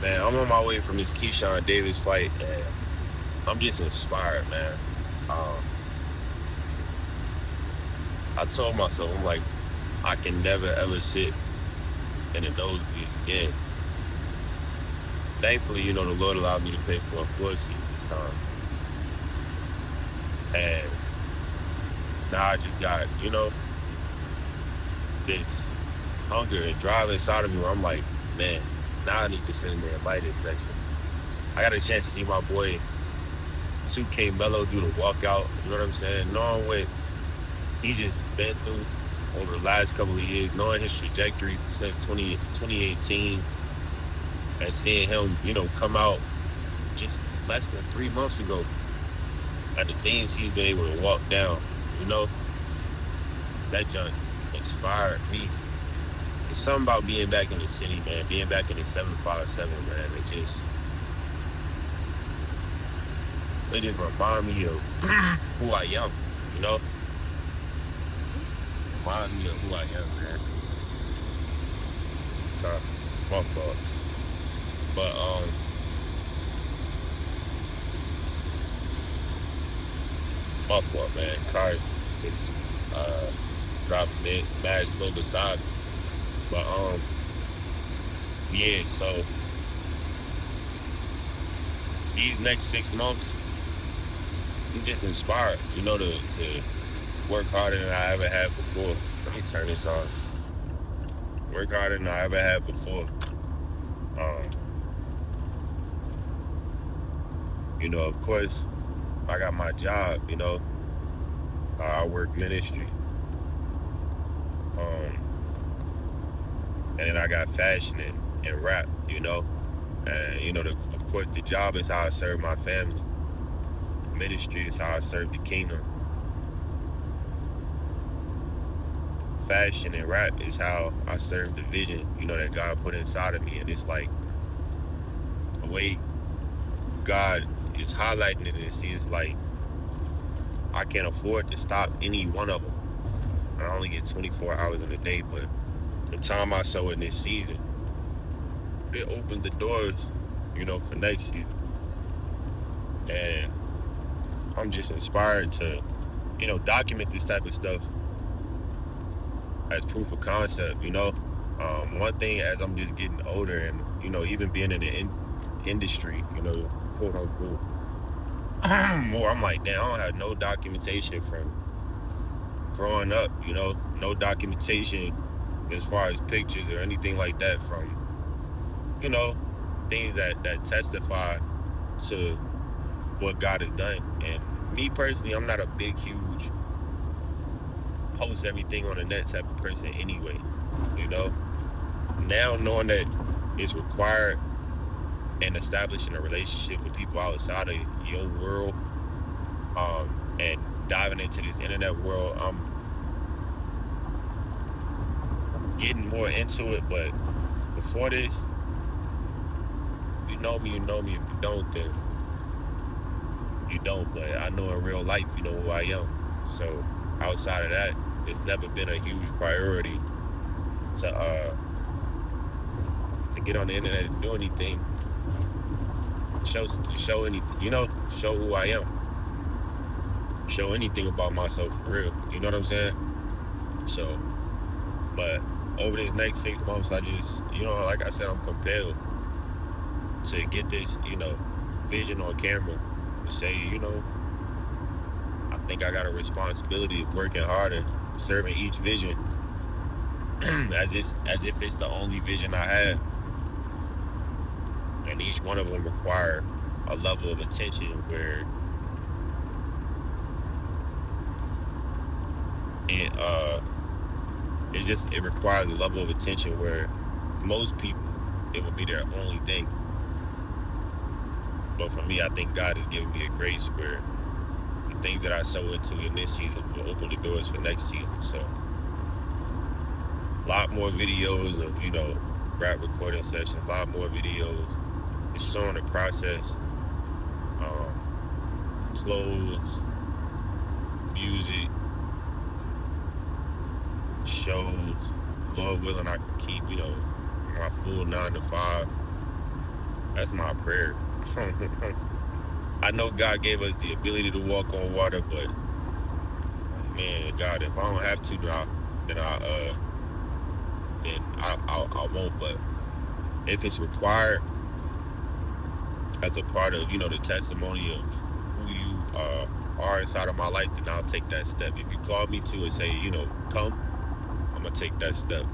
Man, I'm on my way from this Keyshawn Davis fight, and I'm just inspired, man. Um, I told myself, I'm like, I can never ever sit in the nosebleeds again. Thankfully, the Lord allowed me to pay for a floor seat this time, and now I just got, this hunger and drive inside of me where I'm like, man, now I need to sit in there and fight this section. I got a chance to see my boy 2K Mello do the walkout. You know what I'm saying? Knowing what he just been through over the last couple of years, knowing his trajectory since 2018, and seeing him, come out just less than 3 months ago, and the things he's been able to walk down, you know, that junk inspired me. It's something about being back in the city, man, being back in the 757, man. It just remind me of who I am, you know? Remind me of who I am, man. It's kind of my fault. But my fault, man. Car is dropping it mad slow beside me. But yeah, so these next 6 months, I'm just inspired, to work harder than I ever had before. Let me turn this off. Work harder than I ever had before. Um, of course, I got my job, I work ministry. Um, and then I got fashion and rap, And, of course, the job is how I serve my family. Ministry is how I serve the kingdom. Fashion and rap is how I serve the vision, that God put inside of me. And it's like the way God is highlighting it, it seems like I can't afford to stop any one of them. I only get 24 hours in a day, but the time I sow in this season, it opened the doors, for next season. And I'm just inspired to, document this type of stuff as proof of concept, One thing as I'm just getting older and, even being in the industry, quote unquote, more, I'm like, damn, I don't have no documentation from growing up, no documentation as far as pictures or anything like that from, things that testify to what God has done. And me personally, I'm not a big, huge post everything on the net type of person anyway, Now knowing that it's required and establishing a relationship with people outside of your world, and diving into this internet world, I'm getting more into it. But before this, if you know me, you know me. If you don't, then you don't. But I know in real life, you know who I am. So outside of that, it's never been a huge priority to get on the internet and do anything. Show anything, show who I am. Show anything about myself for real. You know what I'm saying? So, but over this next 6 months, I just, like I said, I'm compelled to get this, vision on camera and say, I think I got a responsibility of working harder, serving each vision as if it's the only vision I have. And each one of them require a level of attention where it requires a level of attention where most people, it would be their only thing. But for me, I think God has given me a grace where the things that I sow into in this season will open the doors for next season. So a lot more videos of, rap recording sessions, a lot more videos. It's showing the process, clothes, music, shows. Lord willing, I can keep, my full 9 to 5. That's my prayer. I know God gave us the ability to walk on water, but man, God, if I don't have to, then I won't. But if it's required as a part of the testimony of who you are inside of my life, then I'll take that step. If you call me to and say come, I'm gonna take that step.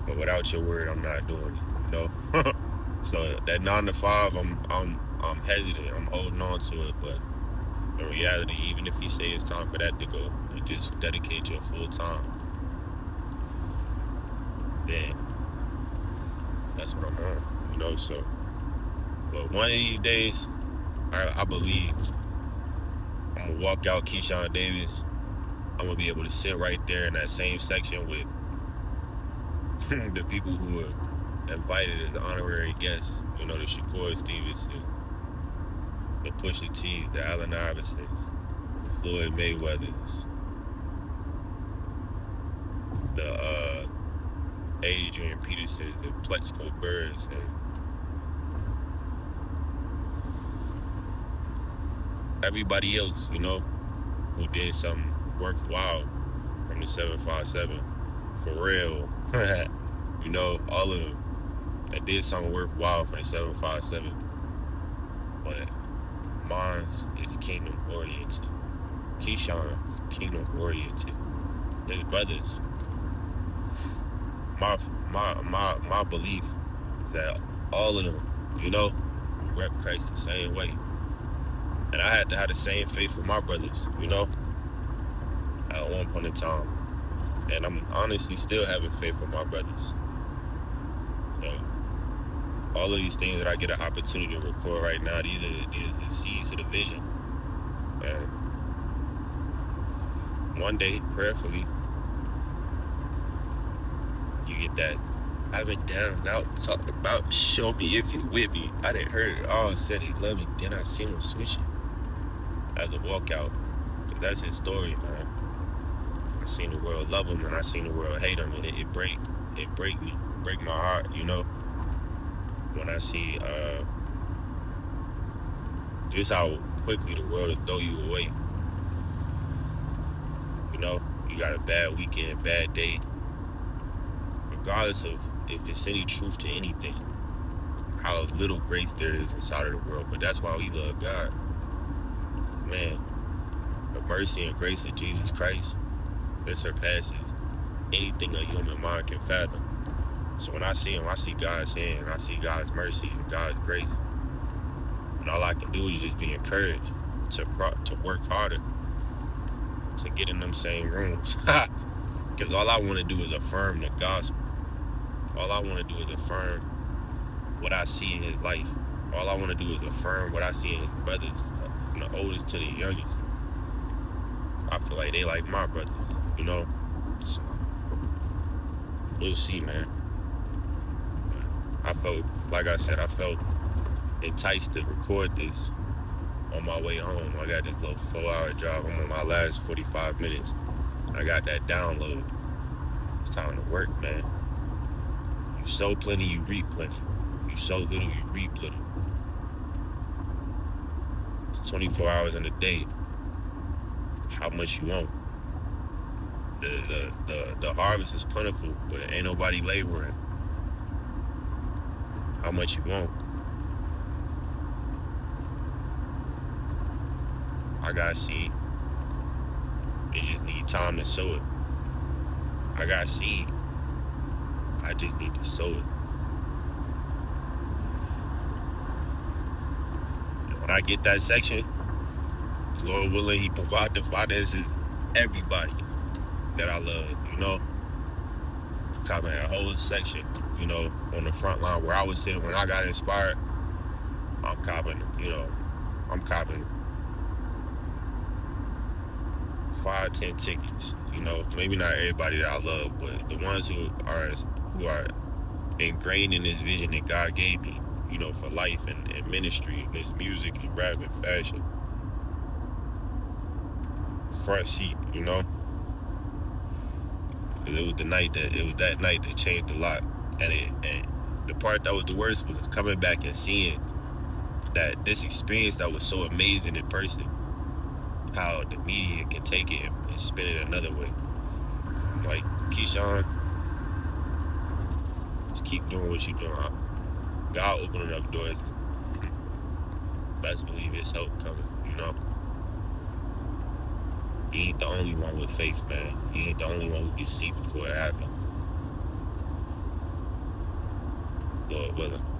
But without your word, I'm not doing it. So that 9 to 5, I'm hesitant. I'm holding on to it, but in reality, even if he say it's time for that to go, and just dedicate your full time, then that's what I'm on. So, but one of these days, I believe I'm gonna walk out Keyshawn Davis. I'm gonna be able to sit right there in that same section with the people who were invited as honorary guests. The Shakur Stevenson, the Pusha T's, the Allen Iversons, the Floyd Mayweathers, the Adrian Petersons, and Plexico Birds, and everybody else, who did something worthwhile from the 757. For real. All of them that did something worthwhile for the 757. But mine's is kingdom oriented. Keyshawn's kingdom oriented. His brothers. My belief is that all of them, rep Christ the same way. And I had to have the same faith with my brothers, at one point in time. And I'm honestly still having faith with my brothers. All of these things that I get an opportunity to record right now, these are the seeds of the vision. And one day, prayerfully, you get that. I've been down and out talking about show me if you with me. I didn't heard it all, said he loved me. Then I seen him switching as a walkout. Because that's his story, man. I seen the world love him and I seen the world hate him. And it break me, break my heart, when I see just how quickly the world will throw you away. You got a bad weekend, bad day. Regardless of if it's any truth to anything, how little grace there is inside of the world. But that's why we love God. Man, the mercy and grace of Jesus Christ, that surpasses anything a human mind can fathom. So when I see him, I see God's hand, I see God's mercy and God's grace. And all I can do is just be encouraged to work harder, to get in them same rooms. Because all I want to do is affirm the gospel. All I want to do is affirm what I see in his life. All I want to do is affirm what I see in his brothers, from the oldest to the youngest. I feel like they like my brothers, So, we'll see, man. I felt enticed to record this on my way home. I got this little 4-hour drive. I'm on my last 45 minutes. I got that download. It's time to work, man. You sow plenty, you reap plenty. You sow little, you reap little. It's 24 hours in a day. How much you want? The harvest is plentiful, but ain't nobody laboring. How much you want? I got seed. It just need time to sow it. I got seed. I just need to sow it. And when I get that section, Lord willing, he provide the finances, everybody that I love, Copping that whole section, on the front line where I was sitting when I got inspired. I'm copping 5-10 tickets, maybe not everybody that I love, but the ones who are ingrained in this vision that God gave me, for life and ministry, and this music and rap and fashion. Front seat, It was that night that changed a lot, and the part that was the worst was coming back and seeing that this experience that was so amazing in person, how the media can take it and spin it another way. Like, Keyshawn, just keep doing what you're doing. God opening up doors. Best believe it's help coming, you know? He ain't the only one with faith, man. He ain't the only one who can see before it happens. Lord willing.